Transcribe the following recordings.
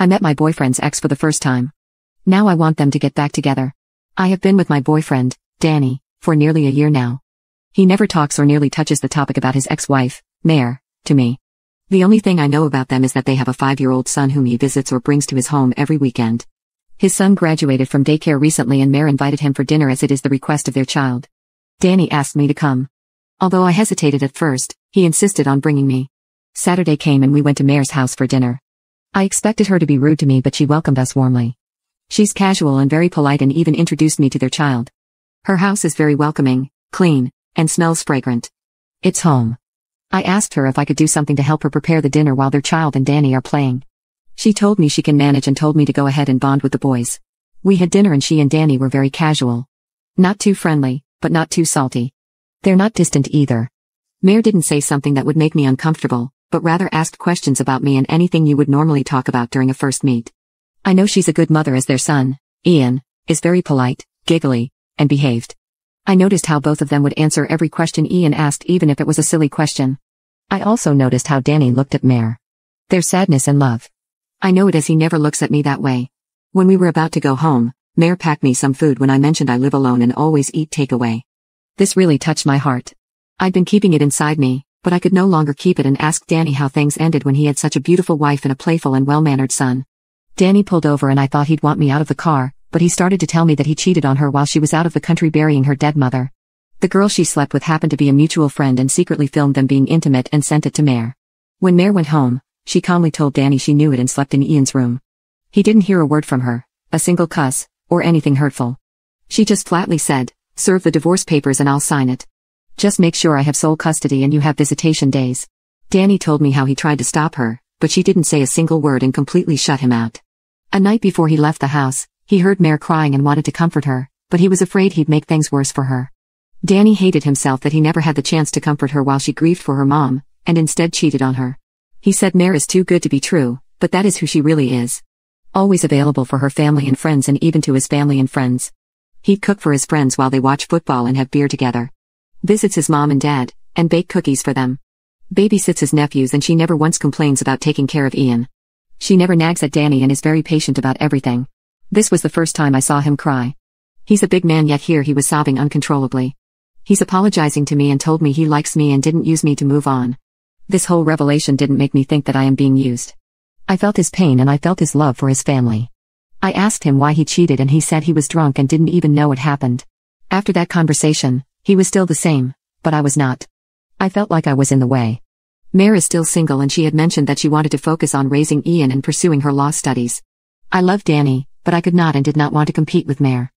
I met my boyfriend's ex for the first time. Now I want them to get back together. I have been with my boyfriend, Danny, for nearly a year now. He never talks or nearly touches the topic about his ex-wife, Mare, to me. The only thing I know about them is that they have a 5-year-old son whom he visits or brings to his home every weekend. His son graduated from daycare recently and Mare invited him for dinner as it is the request of their child. Danny asked me to come. Although I hesitated at first, he insisted on bringing me. Saturday came and we went to Mare's house for dinner. I expected her to be rude to me but she welcomed us warmly. She's casual and very polite and even introduced me to their child. Her house is very welcoming, clean, and smells fragrant. It's home. I asked her if I could do something to help her prepare the dinner while their child and Danny are playing. She told me she can manage and told me to go ahead and bond with the boys. We had dinner and she and Danny were very casual. Not too friendly, but not too salty. They're not distant either. Mare didn't say something that would make me uncomfortable, but rather asked questions about me and anything you would normally talk about during a first meet. I know she's a good mother as their son, Ian, is very polite, giggly, and behaved. I noticed how both of them would answer every question Ian asked even if it was a silly question. I also noticed how Danny looked at Mare. Their sadness and love. I know it as he never looks at me that way. When we were about to go home, Mare packed me some food when I mentioned I live alone and always eat takeaway. This really touched my heart. I'd been keeping it inside me, but I could no longer keep it and asked Danny how things ended when he had such a beautiful wife and a playful and well-mannered son. Danny pulled over and I thought he'd want me out of the car, but he started to tell me that he cheated on her while she was out of the country burying her dead mother. The girl she slept with happened to be a mutual friend and secretly filmed them being intimate and sent it to Mare. When Mare went home, she calmly told Danny she knew it and slept in Ian's room. He didn't hear a word from her, a single cuss, or anything hurtful. She just flatly said, "Serve the divorce papers and I'll sign it. Just make sure I have sole custody and you have visitation days." Danny told me how he tried to stop her, but she didn't say a single word and completely shut him out. A night before he left the house, he heard Mare crying and wanted to comfort her, but he was afraid he'd make things worse for her. Danny hated himself that he never had the chance to comfort her while she grieved for her mom, and instead cheated on her. He said Mare is too good to be true, but that is who she really is. Always available for her family and friends and even to his family and friends. He'd cook for his friends while they watch football and have beer together. Visits his mom and dad, and bake cookies for them. Babysits his nephews and she never once complains about taking care of Ian. She never nags at Danny and is very patient about everything. This was the first time I saw him cry. He's a big man yet here he was sobbing uncontrollably. He's apologizing to me and told me he likes me and didn't use me to move on. This whole revelation didn't make me think that I am being used. I felt his pain and I felt his love for his family. I asked him why he cheated and he said he was drunk and didn't even know it happened. After that conversation, he was still the same, but I was not. I felt like I was in the way. Mare is still single and she had mentioned that she wanted to focus on raising Ian and pursuing her law studies. I loved Danny, but I could not and did not want to compete with Mare.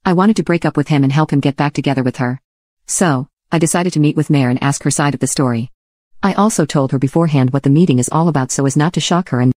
I wanted to break up with him and help him get back together with her. So, I decided to meet with Mare and ask her side of the story. I also told her beforehand what the meeting is all about so as not to shock her and